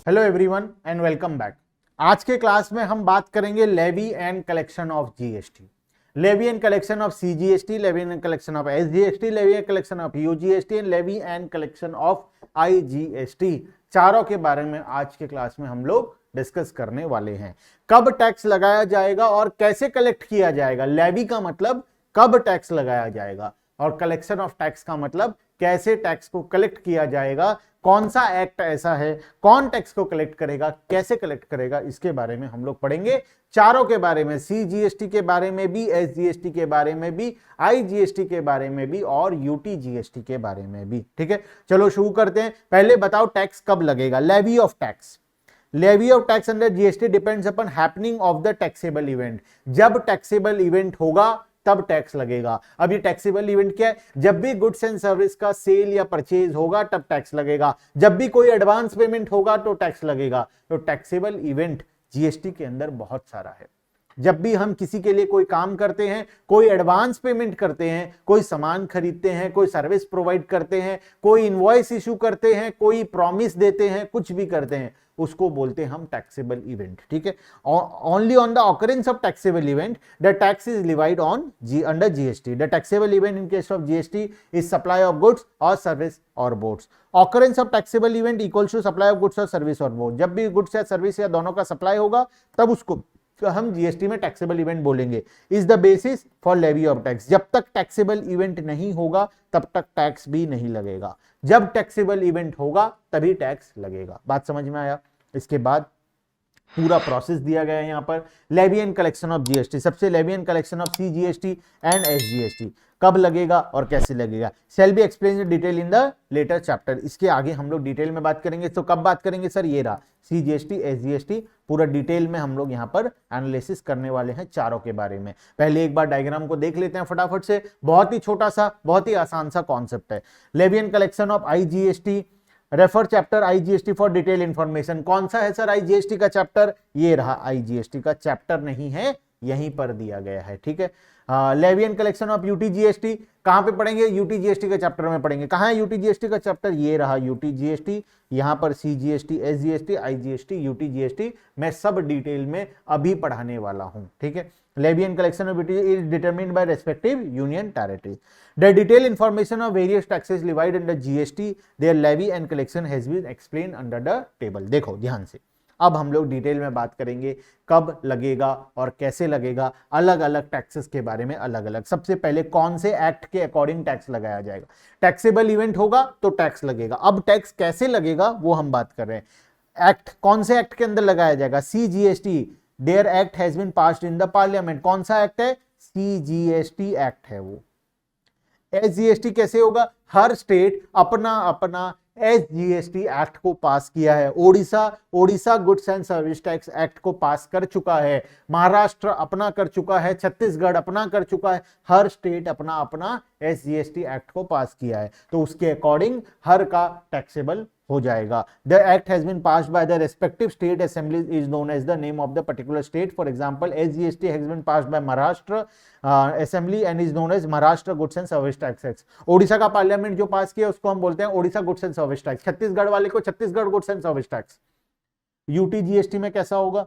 Hello everyone and welcome back. आज के class में हम बात करेंगे levy and collection of GST, levy and collection of CGST, levy and collection of SGST, levy and collection of UGST and levy and collection of IGST. चारों के बारे में आज के क्लास में हम लोग डिस्कस करने वाले हैं। कब टैक्स लगाया जाएगा और कैसे कलेक्ट किया जाएगा। लेवी का मतलब कब टैक्स लगाया जाएगा और कलेक्शन ऑफ टैक्स का मतलब कैसे टैक्स को कलेक्ट किया जाएगा, कौन सा एक्ट ऐसा है, कौन टैक्स को कलेक्ट करेगा, कैसे कलेक्ट करेगा, इसके बारे में हम लोग पढ़ेंगे। चारों के बारे में, सीजीएसटी के बारे में भी, एसजीएसटी के बारे में भी, आईजीएसटी के बारे में भी और यूटीजीएसटी के बारे में भी। ठीक है, चलो शुरू करते हैं। पहले बताओ टैक्स कब लगेगा। Levy of tax, levy of tax under GST depends upon happening of the taxable event. जब टैक्सेबल इवेंट होगा तब टैक्स लगेगा। अब ये टैक्सेबल इवेंट क्या है? जब भी गुड्स एंड सर्विस का सेल या परचेज होगा तब टैक्स लगेगा। जब भी कोई एडवांस पेमेंट होगा तो टैक्स लगेगा। तो टैक्सेबल इवेंट जीएसटी के अंदर बहुत सारा है। जब भी हम किसी के लिए कोई काम करते हैं, कोई एडवांस पेमेंट करते हैं, कोई सामान खरीदते हैं, कोई सर्विस प्रोवाइड करते हैं, कोई इनवॉइस इशू करते हैं, कोई प्रॉमिस देते हैं, कुछ भी करते हैं, उसको बोलते हैं हम टैक्सेबल इवेंट। ठीक है, only on the occurrence of taxable event the tax is levied on under GST. The taxable event in case of GST is supply of goods और सर्विस और both. Occurrence of taxable event equals to supply of goods और service और both. जब भी goods या service या दोनों का सप्लाई होगा तब उसको तो हम जीएसटी में टैक्सेबल इवेंट बोलेंगे। Is the basis for levy of tax. जब तक टैक्सेबल इवेंट नहीं होगा तब तक टैक्स भी नहीं लगेगा। जब टैक्सेबल इवेंट होगा तभी टैक्स लगेगा। बात समझ में आया? इसके बाद पूरा प्रोसेस दिया गया है यहां पर। Levy and collection of GST, सबसे levy and collection of CGST and SGST कब लगेगा और कैसे लगेगा। Shall be explain in detail in the latter chapter. इसके आगे हम लोग डिटेल में बात करेंगे। तो कब बात करेंगे सर? ये रहा सीजीएसटी एसजीएसटी, पूरा डिटेल में हम लोग यहाँ पर एनालिसिस करने वाले हैं चारों के बारे में। पहले एक बार डायग्राम को देख लेते हैं फटाफट से। बहुत ही छोटा सा, बहुत ही आसान सा कॉन्सेप्ट है। Levy and collection of IGST, refer chapter IGST for detail information. कौन सा है सर आईजीएसटी का चैप्टर? ये रहा आईजीएसटी का चैप्टर, नहीं है यहीं पर दिया गया है। ठीक है, levy and collection of UTGST कहां पे पढ़ेंगे? यूटीजीएसटी के चैप्टर में पढ़ेंगे। कहां है यूटीजीएसटी का चैप्टर? ये रहा यूटीजीएसटी। यहां पर सीजीएसटी, एसजीएसटी, आईजीएसटी, यूटीजीएसटी मैं सब डिटेल में अभी पढ़ाने वाला हूं। ठीक है, levy and collection of duty is determined by respective union territories. The detailed information of various taxes levied under GST, their levy and collection has been explained under the table. देखो ध्यान से, अब हम लोग डिटेल में बात करेंगे कब लगेगा और कैसे लगेगा, अलग अलग टैक्सेस के बारे में अलग अलग। सबसे पहले कौन से एक्ट के अकॉर्डिंग टैक्स लगाया जाएगा। टैक्सेबल इवेंट होगा तो टैक्स लगेगा। अब टैक्स कैसे लगेगा वो हम बात कर रहे हैं। एक्ट कौन से एक्ट के अंदर लगाया जाएगा? CGST, there act has been passed in the parliament. कौन सा एक्ट है? सीजीएसटी एक्ट है वो। एसजीएसटी कैसे होगा? हर स्टेट अपना अपना एसजीएसटी एक्ट को पास किया है। Odisha goods and service tax act को पास कर चुका है, महाराष्ट्र अपना कर चुका है, छत्तीसगढ़ अपना कर चुका है। हर स्टेट अपना अपना एसजीएसटी एक्ट को पास किया है, तो उसके अकॉर्डिंग हर का टैक्सेबल हो जाएगा। The act has been passed by the respective state assembly is known as the name of the particular state. For example, SGST has been passed by Maharashtra assembly and is known as Maharashtra goods and service tax act. Odisha का parliament जो pass किया उसको हम बोलते हैं Odisha goods and service tax. Chhattisgarh वाले को Chhattisgarh goods and service tax. UTGST में कैसा होगा?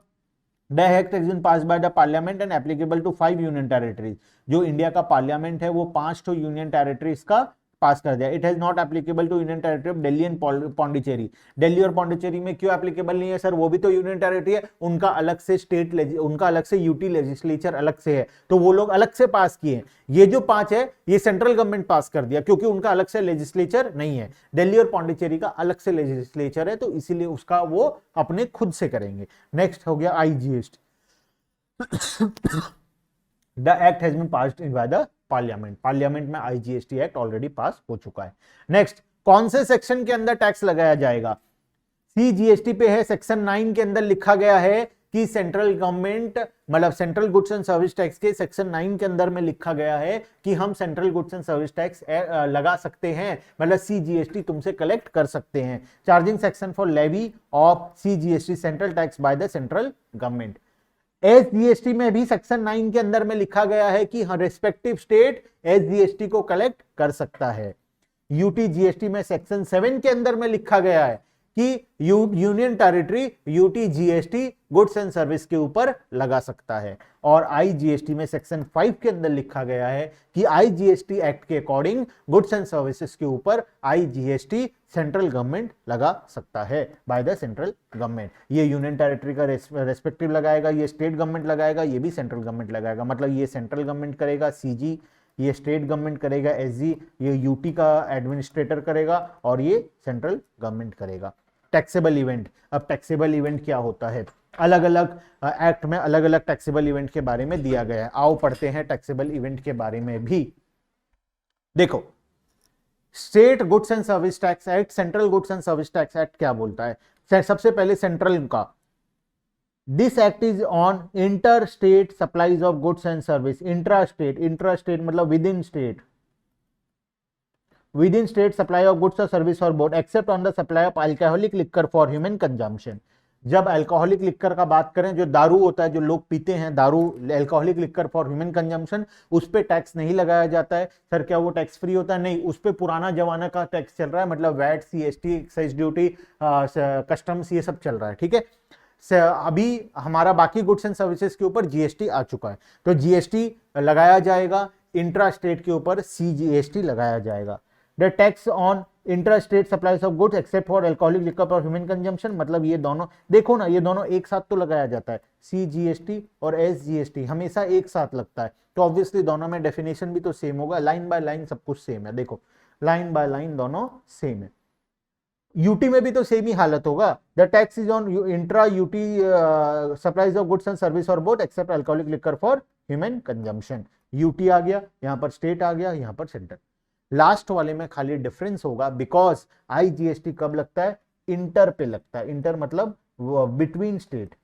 The act has been passed by the parliament and applicable to 5 union territories. जो इंडिया का पार्लियामेंट है वो 5 तो यूनियन टेरिटरीज का पास कर दिया। It has not applicable to union territory of Delhi and Pondicherry. Delhi और पौंडीचेरी में क्यों एप्लीकेबल नहीं है सर? वो भी तो यूनियन टेरिटरी है, उनका अलग से स्टेट, उनका अलग से यूटी लेजिस्लेचर अलग से है, तो वो लोग अलग से पास किए। ये जो 5 है ये सेंट्रल गवर्नमेंट पास कर दिया क्योंकि उनका अलग से लेजिस्लेचर नहीं है। दिल्ली और पौंडीचेरी का अलग से लेजिस्लेचर है, तो इसीलिए उसका वो अपने खुद से करेंगे। नेक्स्ट हो गया IGST. The act has been passed by the parliament. Parliament में आईजीएसटी एक्ट ऑलरेडी पास हो चुका है। नेक्स्ट, कौन से सेक्शन के अंदर टैक्स लगाया जाएगा? सीजीएसटी पे है, सेक्शन 9 के अंदर लिखा गया है कि सेंट्रल गवर्नमेंट, मतलब central goods and service tax के सेक्शन 9 के अंदर में लिखा गया है कि हम central goods and service tax लगा सकते हैं, मतलब सीजीएसटी तुमसे कलेक्ट कर सकते हैं। Charging section for levy of CGST central tax by the central government. SGST में भी सेक्शन 9 के अंदर में लिखा गया है कि रेस्पेक्टिव स्टेट एसजीएसटी को कलेक्ट कर सकता है। यूटीजीएसटी में सेक्शन 7 के अंदर में लिखा गया है कि union territory UT GST goods and service के ऊपर लगा सकता है। और आईजीएसटी में सेक्शन 5 के अंदर लिखा गया है कि आईजीएसटी एक्ट के अकॉर्डिंग गुड्स एंड सर्विसेज के ऊपर आईजीएसटी सेंट्रल गवर्नमेंट लगा सकता है बाय द सेंट्रल गवर्नमेंट। ये यूनियन टेरिटरी का रेस्पेक्टिव लगाएगा, ये स्टेट गवर्नमेंट लगाएगा, ये भी सेंट्रल गवर्नमेंट लगाएगा। मतलब ये सेंट्रल गवर्नमेंट करेगा सीजी, ये स्टेट गवर्नमेंट करेगा एसजी, ये यूटी का एडमिनिस्ट्रेटर करेगा और ये सेंट्रल गवर्नमेंट करेगा। टैक्सेबल इवेंट, अब टैक्सेबल इवेंट क्या होता है? अलग अलग एक्ट में अलग अलग टैक्सेबल इवेंट के बारे में दिया गया है। आओ पढ़ते हैं टैक्सेबल इवेंट के बारे में भी। देखो, state goods and service tax act, central goods and service tax act क्या बोलता है? सबसे पहले सेंट्रल का, this act is on interstate supplies of goods and service. Intrastate मतलब within state supply of goods और service और both except on the supply of alcoholic liquor for human consumption. जब alcoholic liquor का बात करें, जो दारू होता है, जो लोग पीते हैं दारू, alcoholic liquor for human consumption, उस पे टैक्स नहीं लगाया जाता है। सर क्या वो टैक्स फ्री होता है? नहीं, उस पे पुराना जमाना का टैक्स चल रहा है, मतलब VAT, CST, excise duty, customs, ये सब चल रहा है। ठीक है, अभी हमारा बाकी गुड्स एंड सर्विसेज के ऊपर जीएसटी आ चुका है, तो जीएसटी लगाया जाएगा। इंट्रा स्टेट के ऊपर सीजीएसटी लगाया जाएगा। The tax on intra state supplies of goods except for alcoholic liquor for human consumption, मतलब ये दोनों देखो ना, ये दोनों एक साथ तो लगाया जाता है। सीजीएसटी और एसजीएसटी हमेशा एक साथ लगता है, तो ऑब्वियसली दोनों में डेफिनेशन भी तो सेम होगा, लाइन बाय लाइन सब कुछ सेम है। देखो, लाइन बाय लाइन दोनों सेम है। यूटी में भी तो सेम ही हालत होगा। The tax is on intra UT supplies of goods and service और both except alcoholic liquor for human consumption. UT आ गया, यहां पर स्टेट आ गया, यहां पर सेंटर। लास्ट वाले में खाली डिफरेंस होगा, बिकॉज आईजीएसटी कब लगता है? इंटर पे लगता है। इंटर मतलब बिटवीन स्टेट,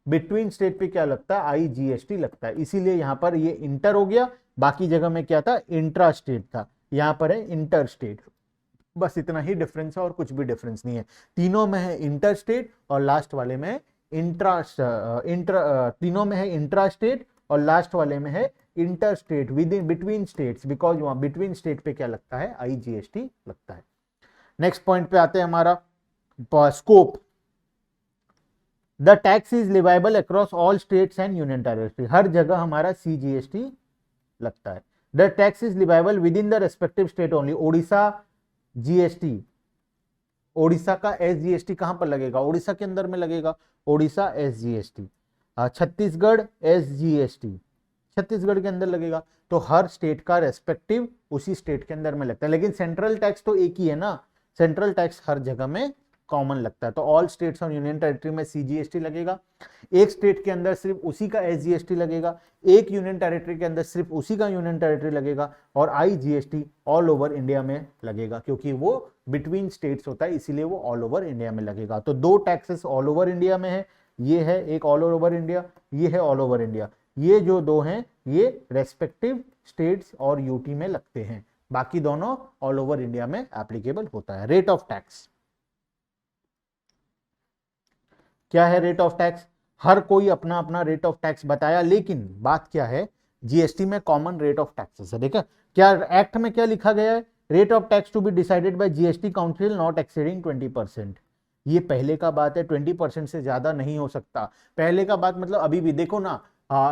बिटवीन स्टेट पे क्या लगता है? आईजीएसटी लगता है। इसीलिए यहां पर ये इंटर हो गया, बाकी जगह में क्या था? इंट्रा स्टेट था, यहां पर है इंटर स्टेट। बस इतना ही डिफरेंस है और कुछ भी डिफरेंस नहीं है। तीनों में है इंटर स्टेट और लास्ट वाले में तीनों में है इंट्रा स्टेट और लास्ट वाले में है inter state, with in between states, because वहां बिटवीन स्टेट पे क्या लगता है? आईजीएसटी लगता है। नेक्स्ट पॉइंट पे आते हैं, हमारा scope. The tax is leviable across all states and union territory. हर जगह हमारा सीजीएसटी लगता है। The tax is leviable within the respective state only. Odisha GST, Odisha का एसजीएसटी कहां पर लगेगा? ओडिशा के अंदर में लगेगा, ओडिशा एसजीएसटी। छत्तीसगढ़ एसजीएसटी, छत्तीसगढ़ के अंदर लगेगा। तो हर स्टेट का रेस्पेक्टिव उसी स्टेट के अंदर में लगता है, लेकिन सेंट्रल टैक्स तो एक ही है ना, सेंट्रल टैक्स हर जगह में कॉमन लगता है। तो ऑल स्टेट्स और यूनियन टेरिटरी में सीजीएसटी लगेगा। एक स्टेट के अंदर सिर्फ उसी का एसजीएसटी लगेगा, एक यूनियन टेरिटरी के अंदर सिर्फ उसी का यूनियन टेरिटरी लगेगा, और आईजीएसटी ऑल ओवर इंडिया में लगेगा, क्योंकि वो बिटवीन स्टेट्स होता है, इसीलिए वो ऑल ओवर इंडिया में लगेगा। तो दो टैक्सेस ऑल ओवर इंडिया में है, ये है एक ऑल ओवर इंडिया, ये है ऑल ओवर इंडिया। ये जो दो हैं ये रेस्पेक्टिव स्टेट्स और यूटी में लगते हैं, बाकी दोनों ऑल ओवर इंडिया में एप्लीकेबल होता है। रेट ऑफ टैक्स क्या है? रेट ऑफ टैक्स हर कोई अपना अपना रेट ऑफ टैक्स बताया, लेकिन बात क्या है, जीएसटी में कॉमन रेट ऑफ टैक्सेस है। देखा क्या एक्ट में क्या लिखा गया है? Rate of tax to be decided by GST council not exceeding 20%। ये पहले का बात है, 20% से ज्यादा नहीं हो सकता। पहले का बात मतलब अभी भी देखो ना,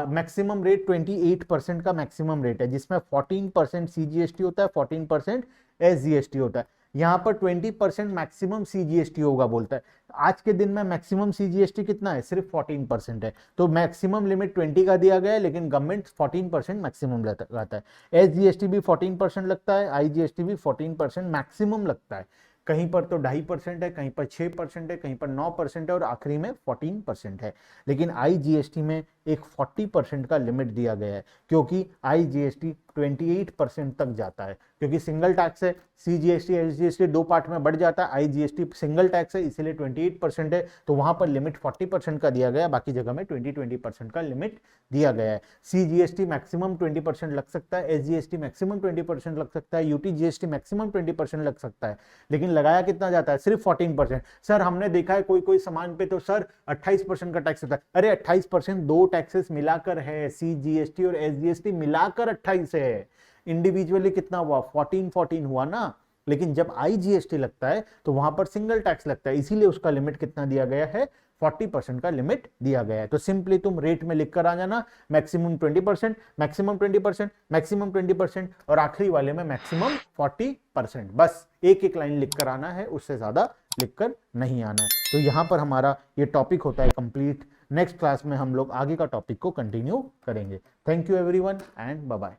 मैक्सिमम रेट 28% का मैक्सिमम रेट है, जिसमें 14% सीजीएसटी होता है, 14% एसजीएसटी होता है। यहाँ पर 20% मैक्सिमम सीजीएसटी होगा बोलता है। आज के दिन में मैक्सिमम सीजीएसटी कितना है? सिर्फ 14% है। तो मैक्सिमम लिमिट 20 का दिया गया है, लेकिन गवर्नमेंट 14% मैक्सिमम लगाता है। एसजीएसटी भी 14% लगता है, आईजीएसटी भी 14% मैक्सिमम लगता है। कहीं पर तो 2.5% है, कहीं पर 6% है, कहीं पर 9% है, और आखिरी में 14% है। लेकिन आईजीएसटी में एक 40% का लिमिट दिया गया है, क्योंकि आईजीएसटी 28% तक जाता है, क्योंकि सिंगल टैक्स है। सीजीएसटी एसजीएसटी दो पार्ट में बढ़ जाता है, आईजीएसटी सिंगल टैक्स है, इसीलिए 28% है। तो वहां पर लिमिट 40% का दिया गया, बाकी जगह में 20% का लिमिट दिया गया है। सीजीएसटी मैक्सिमम 20% लग सकता है, एसजीएसटी मैक्सिमम 20% लग सकता है, यूटीजीएसटी मैक्सिमम 20% लग सकता है, लेकिन लगाया कितना जाता है? सिर्फ 14%। सर हमने देखा है कोई कोई सामान पे तो सर 28% का टैक्स होता है। अरे 28% दो टैक्सेस मिलाकर है, सीजीएसटी और एसजीएसटी मिलाकर 28 है। इंडिविजुअली कितना हुआ? 14 हुआ ना। लेकिन जब IGST लगता है तो वहां पर सिंगल टैक्स लगता है, इसीलिए उसका लिमिट कितना दिया गया है, 40% का लिमिट दिया गया है। तो सिंपली तुम रेट में लिख कर आ जाना, मैक्सिमम 20%, मैक्सिमम 20%, मैक्सिमम 20% और आखिरी वाले में मैक्सिमम 40%। बस एक एक लाइन लिखकर आना है, उससे ज्यादा लिखकर नहीं आना है। तो यहां पर हमारा ये टॉपिक होता है कंप्लीट। नेक्स्ट क्लास में हम लोग आगे का टॉपिक को कंटिन्यू करेंगे। Thank you everyone and bye bye.